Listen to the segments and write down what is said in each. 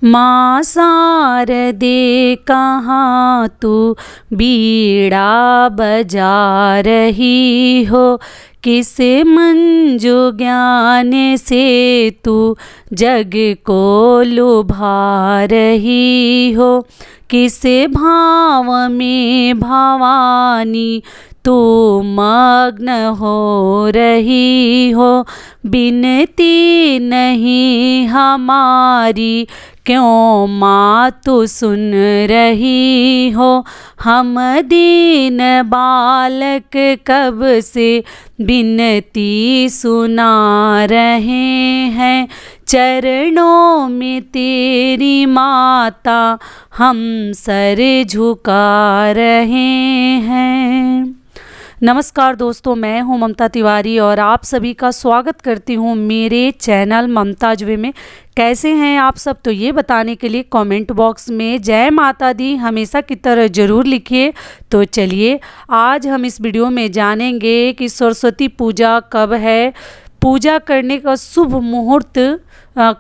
माँ शारदे कहाँ तू बीड़ा बजा रही हो, किस मंजू ज्ञान से तू जग को लुभा रही हो, किस भाव में भवानी तू मग्न हो रही हो। बिनती नहीं हमारी क्यों माँ तू सुन रही हो, हम दीन बालक कब से बिनती सुना रहे हैं, चरणों में तेरी माता हम सर झुका रहे हैं। नमस्कार दोस्तों, मैं हूं ममता तिवारी और आप सभी का स्वागत करती हूं मेरे चैनल ममताज वे में। कैसे हैं आप सब, तो ये बताने के लिए कमेंट बॉक्स में जय माता दी हमेशा की तरह ज़रूर लिखिए। तो चलिए आज हम इस वीडियो में जानेंगे कि सरस्वती पूजा कब है, पूजा करने का शुभ मुहूर्त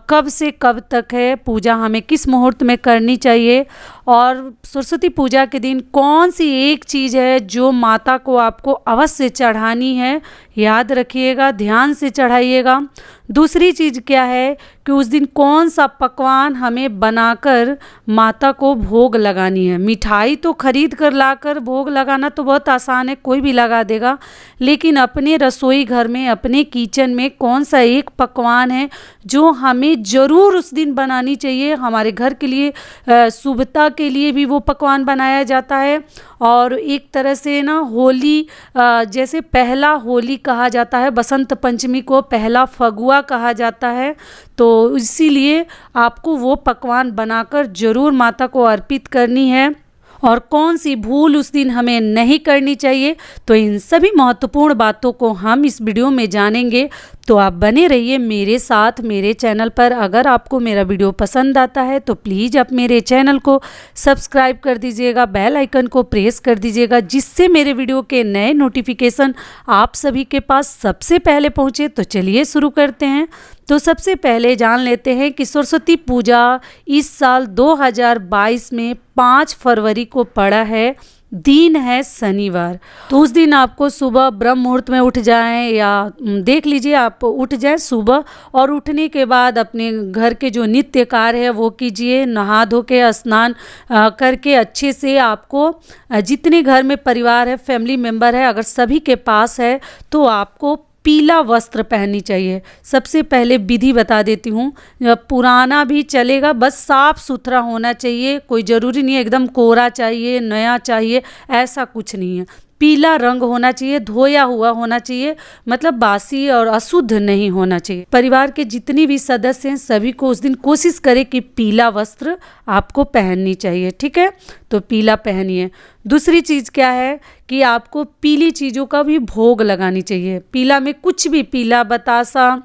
कब से कब तक है, पूजा हमें किस मुहूर्त में करनी चाहिए, और सरस्वती पूजा के दिन कौन सी एक चीज़ है जो माता को आपको अवश्य चढ़ानी है। याद रखिएगा, ध्यान से चढ़ाइएगा। दूसरी चीज़ क्या है कि उस दिन कौन सा पकवान हमें बनाकर माता को भोग लगानी है। मिठाई तो खरीद कर लाकर भोग लगाना तो बहुत आसान है, कोई भी लगा देगा, लेकिन अपने रसोई घर में, अपने किचन में कौन सा एक पकवान है जो हमें ज़रूर उस दिन बनानी चाहिए। हमारे घर के लिए शुभता के लिए भी वो पकवान बनाया जाता है, और एक तरह से ना होली, जैसे पहला होली कहा जाता है, बसंत पंचमी को पहला फगुआ कहा जाता है, तो इसीलिए आपको वो पकवान बनाकर ज़रूर माता को अर्पित करनी है। और कौन सी भूल उस दिन हमें नहीं करनी चाहिए, तो इन सभी महत्वपूर्ण बातों को हम इस वीडियो में जानेंगे। तो आप बने रहिए मेरे साथ मेरे चैनल पर। अगर आपको मेरा वीडियो पसंद आता है तो प्लीज़ आप मेरे चैनल को सब्सक्राइब कर दीजिएगा, बेल आइकन को प्रेस कर दीजिएगा, जिससे मेरे वीडियो के नए नोटिफिकेशन आप सभी के पास सबसे पहले पहुँचे। तो चलिए शुरू करते हैं। तो सबसे पहले जान लेते हैं कि सरस्वती पूजा इस साल 2022 में 5 फरवरी को पड़ा है, दिन है शनिवार। तो उस दिन आपको सुबह ब्रह्म मुहूर्त में उठ जाएं, या देख लीजिए आप उठ जाएं सुबह, और उठने के बाद अपने घर के जो नित्य कार्य है वो कीजिए। नहा धो के स्नान करके अच्छे से आपको जितने घर में परिवार है, फैमिली मेम्बर है, अगर सभी के पास है तो आपको पीला वस्त्र पहननी चाहिए। सबसे पहले विधि बता देती हूँ, पुराना भी चलेगा, बस साफ सुथरा होना चाहिए। कोई ज़रूरी नहीं है एकदम कोरा चाहिए, नया चाहिए, ऐसा कुछ नहीं है। पीला रंग होना चाहिए, धोया हुआ होना चाहिए, मतलब बासी और अशुद्ध नहीं होना चाहिए। परिवार के जितने भी सदस्य हैं सभी को उस दिन कोशिश करें कि पीला वस्त्र आपको पहननी चाहिए, ठीक है। तो पीला पहनिए। दूसरी चीज़ क्या है कि आपको पीली चीज़ों का भी भोग लगानी चाहिए। पीला में कुछ भी, पीला बतासा,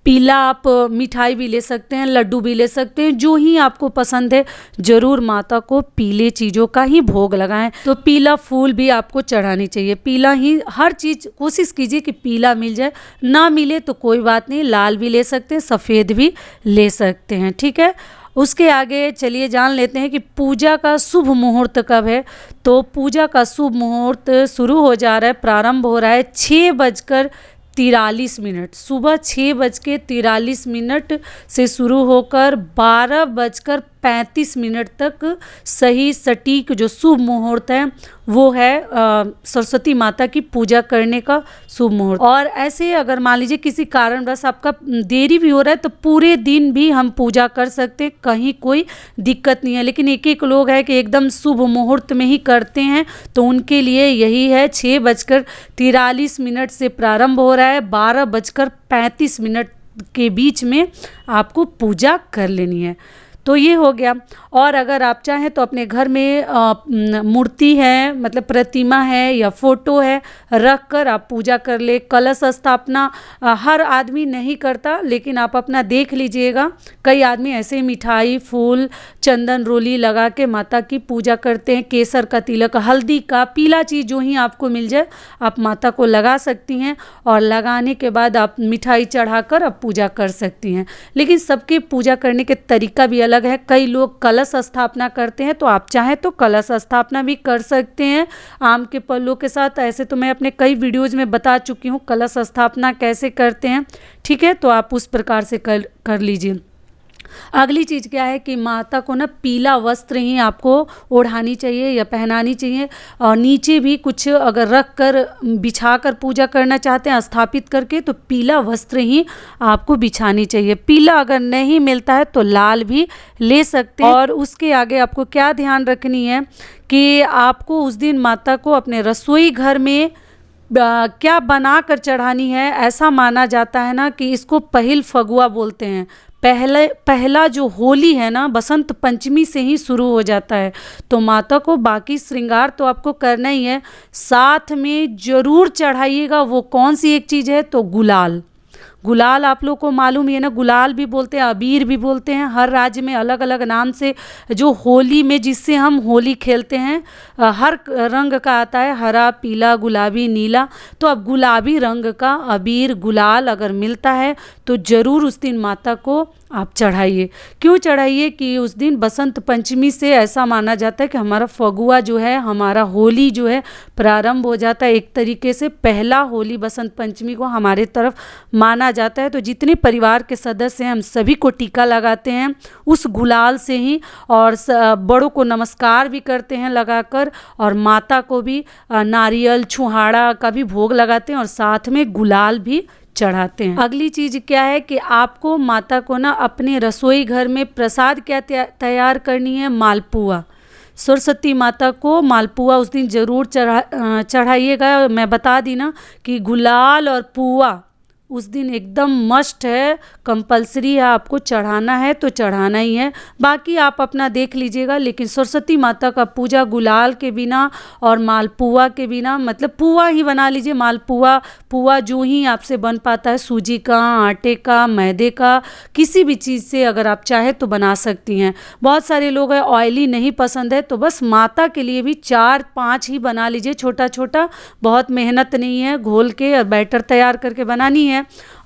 पीला आप मिठाई भी ले सकते हैं, लड्डू भी ले सकते हैं, जो ही आपको पसंद है ज़रूर माता को पीले चीज़ों का ही भोग लगाएं। तो पीला फूल भी आपको चढ़ानी चाहिए, पीला ही हर चीज़ कोशिश कीजिए कि पीला मिल जाए। ना मिले तो कोई बात नहीं, लाल भी ले सकते हैं, सफ़ेद भी ले सकते हैं, ठीक है। उसके आगे चलिए जान लेते हैं कि पूजा का शुभ मुहूर्त कब है। तो पूजा का शुभ मुहूर्त शुरू हो जा रहा है, प्रारंभ हो रहा है 6:43, सुबह 6:43 से शुरू होकर 12:35 तक सही सटीक जो शुभ मुहूर्त है वो है सरस्वती माता की पूजा करने का शुभ मुहूर्त। और ऐसे अगर मान लीजिए किसी कारणवश आपका देरी भी हो रहा है तो पूरे दिन भी हम पूजा कर सकते हैं, कहीं कोई दिक्कत नहीं है। लेकिन एक एक लोग है कि एकदम शुभ मुहूर्त में ही करते हैं, तो उनके लिए यही है 6:43 से प्रारंभ हो रहा है, 12:35 के बीच में आपको पूजा कर लेनी है। तो ये हो गया। और अगर आप चाहें तो अपने घर में मूर्ति है, मतलब प्रतिमा है या फोटो है, रख कर आप पूजा कर ले। कलश स्थापना हर आदमी नहीं करता, लेकिन आप अपना देख लीजिएगा। कई आदमी ऐसे मिठाई, फूल, चंदन, रोली लगा के माता की पूजा करते हैं। केसर का तिलक, हल्दी का, पीला चीज़ जो ही आपको मिल जाए आप माता को लगा सकती हैं, और लगाने के बाद आप मिठाई चढ़ाकर आप पूजा कर सकती हैं। लेकिन सबके पूजा करने के तरीका भी अलग अलग है। कई लोग कलश स्थापना करते हैं, तो आप चाहें तो कलश स्थापना भी कर सकते हैं आम के पल्लों के साथ। ऐसे तो मैं अपने कई वीडियोज़ में बता चुकी हूँ कलश स्थापना कैसे करते हैं, ठीक है, तो आप उस प्रकार से कर लीजिए। अगली चीज़ क्या है कि माता को ना पीला वस्त्र ही आपको ओढ़ानी चाहिए या पहनानी चाहिए, और नीचे भी कुछ अगर रख कर बिछा कर पूजा करना चाहते हैं स्थापित करके, तो पीला वस्त्र ही आपको बिछानी चाहिए। पीला अगर नहीं मिलता है तो लाल भी ले सकते हैं। और उसके आगे आपको क्या ध्यान रखनी है कि आपको उस दिन माता को अपने रसोई घर में क्या बना कर चढ़ानी है। ऐसा माना जाता है ना कि इसको पहिल फगुआ बोलते हैं। पहला जो होली है ना, बसंत पंचमी से ही शुरू हो जाता है। तो माता को बाकी श्रृंगार तो आपको करना ही है, साथ में जरूर चढ़ाइएगा वो कौन सी एक चीज़ है, तो गुलाल। गुलाल आप लोग को मालूम ही है ना, गुलाल भी बोलते हैं, अबीर भी बोलते हैं, हर राज्य में अलग अलग नाम से। जो होली में जिससे हम होली खेलते हैं हर रंग का आता है, हरा, पीला, गुलाबी, नीला। तो अब गुलाबी रंग का अबीर, गुलाल अगर मिलता है तो ज़रूर उस दिन माता को आप चढ़ाइए। क्यों चढ़ाइए कि उस दिन बसंत पंचमी से ऐसा माना जाता है कि हमारा फगुआ जो है, हमारा होली जो है प्रारंभ हो जाता है। एक तरीके से पहला होली बसंत पंचमी को हमारे तरफ माना जाता है। तो जितने परिवार के सदस्य हैं हम सभी को टीका लगाते हैं उस गुलाल से ही, और बड़ों को नमस्कार भी करते हैं लगाकर, और माता को भी नारियल छुहाड़ा का भी भोग लगाते हैं और साथ में गुलाल भी चढ़ाते हैं। अगली चीज़ क्या है कि आपको माता को ना अपने रसोई घर में प्रसाद क्या तैयार करनी है, मालपुआ। सरस्वती माता को मालपुआ उस दिन ज़रूर चढ़ाइएगा। मैं बता दी ना कि गुलाल और पुआ उस दिन एकदम मस्ट है, कंपलसरी है, आपको चढ़ाना है तो चढ़ाना ही है। बाकी आप अपना देख लीजिएगा, लेकिन सरस्वती माता का पूजा गुलाल के बिना और मालपुआ के बिना, मतलब पुआ ही बना लीजिए। पुआ जो ही आपसे बन पाता है, सूजी का, आटे का, मैदे का, किसी भी चीज़ से अगर आप चाहे तो बना सकती हैं। बहुत सारे लोग हैं ऑयली नहीं पसंद है, तो बस माता के लिए भी 4-5 ही बना लीजिए, छोटा छोटा, बहुत मेहनत नहीं है। घोल के और बैटर तैयार करके बनानी है,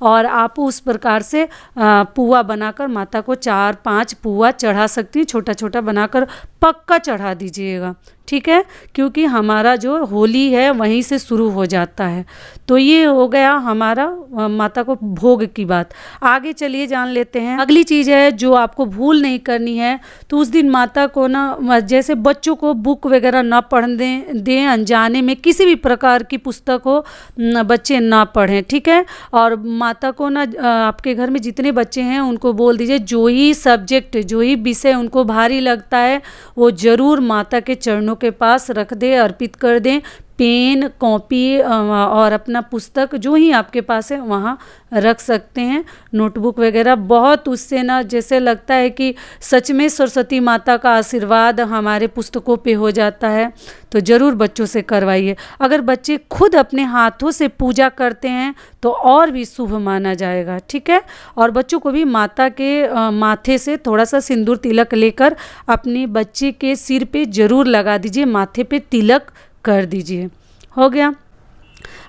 और आप उस प्रकार से पुआ बनाकर माता को 4-5 पुआ चढ़ा सकती हैं। छोटा छोटा बनाकर पक्का चढ़ा दीजिएगा, ठीक है, क्योंकि हमारा जो होली है वहीं से शुरू हो जाता है। तो ये हो गया हमारा माता को भोग की बात। आगे चलिए जान लेते हैं। अगली चीज़ है जो आपको भूल नहीं करनी है, तो उस दिन माता को ना, जैसे बच्चों को बुक वगैरह ना पढ़ने दें, अनजाने में किसी भी प्रकार की पुस्तक हो बच्चे ना पढ़ें, ठीक है। और माता को ना, आपके घर में जितने बच्चे हैं उनको बोल दीजिए जो ही सब्जेक्ट, जो ही विषय उनको भारी लगता है वो ज़रूर माता के चरणों के पास रख दे, अर्पित कर दें। पेन, कॉपी और अपना पुस्तक जो ही आपके पास है वहाँ रख सकते हैं, नोटबुक वगैरह। बहुत उससे ना जैसे लगता है कि सच में सरस्वती माता का आशीर्वाद हमारे पुस्तकों पे हो जाता है। तो ज़रूर बच्चों से करवाइए। अगर बच्चे खुद अपने हाथों से पूजा करते हैं तो और भी शुभ माना जाएगा, ठीक है। और बच्चों को भी माता के माथे से थोड़ा सा सिंदूर तिलक लेकर अपने बच्चे के सिर पे ज़रूर लगा दीजिए, माथे पे तिलक कर दीजिए। हो गया।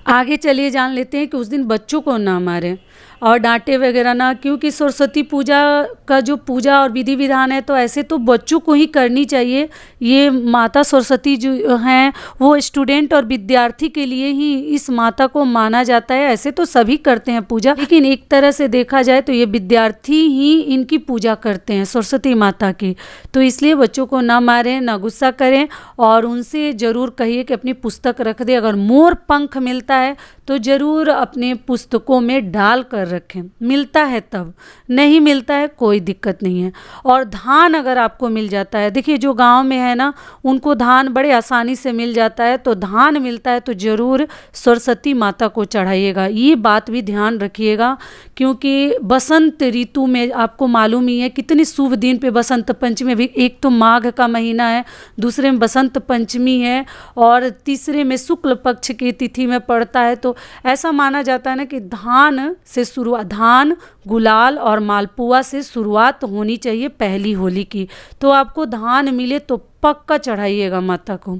आगे चलिए जान लेते हैं कि उस दिन बच्चों को ना मारें और डांटे वगैरह ना, क्योंकि सरस्वती पूजा का जो पूजा और विधि विधान है तो ऐसे तो बच्चों को ही करनी चाहिए। ये माता सरस्वती जो हैं वो स्टूडेंट और विद्यार्थी के लिए ही इस माता को माना जाता है। ऐसे तो सभी करते हैं पूजा, लेकिन एक तरह से देखा जाए तो ये विद्यार्थी ही इनकी पूजा करते हैं, सरस्वती माता की। तो इसलिए बच्चों को ना मारें, ना गुस्सा करें, और उनसे ज़रूर कहिए कि अपनी पुस्तक रख दे। अगर मोर पंख मिलता है तो ज़रूर अपने पुस्तकों में डाल कर रखें, मिलता है तब, नहीं मिलता है कोई दिक्कत नहीं है। और धान अगर आपको मिल जाता है, देखिए जो गांव में है ना उनको धान बड़े आसानी से मिल जाता है, तो धान मिलता है तो ज़रूर सरस्वती माता को चढ़ाइएगा। ये बात भी ध्यान रखिएगा, क्योंकि बसंत ऋतु में आपको मालूम ही है कितने शुभ दिन पे बसंत पंचमी भी, एक तो माघ का महीना है, दूसरे में बसंत पंचमी है, और तीसरे में शुक्ल पक्ष की तिथि में पड़ता है। तो ऐसा माना जाता है ना कि धान से शुरुआत, धान, गुलाल और मालपुआ से शुरुआत होनी चाहिए पहली होली की। तो आपको धान मिले तो पक्का चढ़ाइएगा माता को,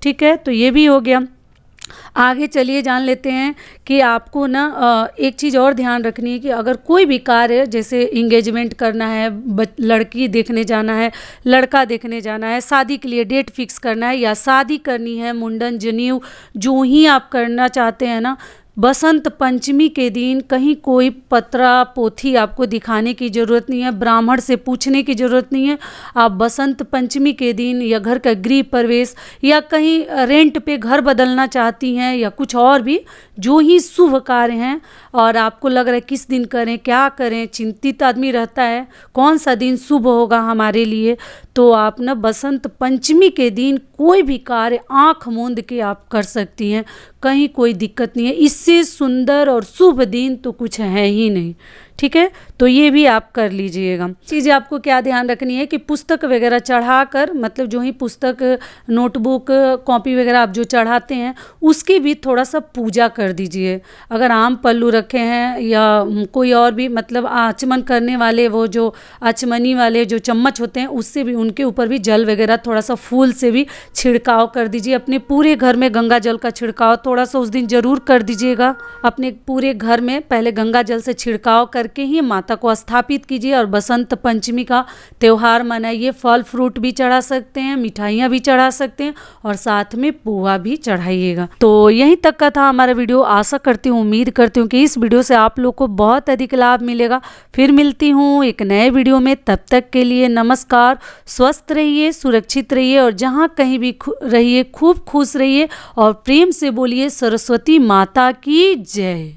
ठीक है। तो ये भी हो गया। आगे चलिए जान लेते हैं कि आपको ना एक चीज़ और ध्यान रखनी है कि अगर कोई भी कार्य जैसे इंगेजमेंट करना है, लड़की देखने जाना है, लड़का देखने जाना है, शादी के लिए डेट फिक्स करना है या शादी करनी है, मुंडन जनेऊ जो ही आप करना चाहते हैं ना, बसंत पंचमी के दिन कहीं कोई पत्रा पोथी आपको दिखाने की ज़रूरत नहीं है, ब्राह्मण से पूछने की ज़रूरत नहीं है। आप बसंत पंचमी के दिन या घर का गृह प्रवेश या कहीं रेंट पे घर बदलना चाहती हैं या कुछ और भी जो ही शुभ कार्य हैं और आपको लग रहा है किस दिन करें, क्या करें, चिंतित आदमी रहता है कौन सा दिन शुभ होगा हमारे लिए, तो आप ना बसंत पंचमी के दिन कोई भी कार्य आँख मूंद के आप कर सकती हैं, कहीं कोई दिक्कत नहीं है। इससे सुंदर और शुभ दिन तो कुछ है ही नहीं। ठीक है, तो ये भी आप कर लीजिएगा। चीज़ें आपको क्या ध्यान रखनी है कि पुस्तक वगैरह चढ़ाकर, मतलब जो ही पुस्तक, नोटबुक, कॉपी वगैरह आप जो चढ़ाते हैं उसकी भी थोड़ा सा पूजा कर दीजिए। अगर आम पल्लू रखे हैं या कोई और भी मतलब आचमन करने वाले वो जो आचमनी वाले जो चम्मच होते हैं उससे भी उनके ऊपर भी जल वगैरह थोड़ा सा फूल से भी छिड़काव कर दीजिए। अपने पूरे घर में गंगा जल का छिड़काव थोड़ा सा उस दिन जरूर कर दीजिएगा। अपने पूरे घर में पहले गंगा जल से छिड़काव करके ही माता को स्थापित कीजिए और बसंत पंचमी का त्यौहार मनाइए। फल फ्रूट भी चढ़ा सकते हैं, मिठाइयाँ भी चढ़ा सकते हैं और साथ में पुआ भी चढ़ाइएगा। तो यहीं तक का था हमारा वीडियो। आशा करती हूँ, उम्मीद करती हूँ कि इस वीडियो से आप लोग को बहुत अधिक लाभ मिलेगा। फिर मिलती हूँ एक नए वीडियो में, तब तक के लिए नमस्कार। स्वस्थ रहिए, सुरक्षित रहिए और जहाँ कहीं भी रहिए खूब खुश रहिए और प्रेम से बोलिए सरस्वती माता की जय।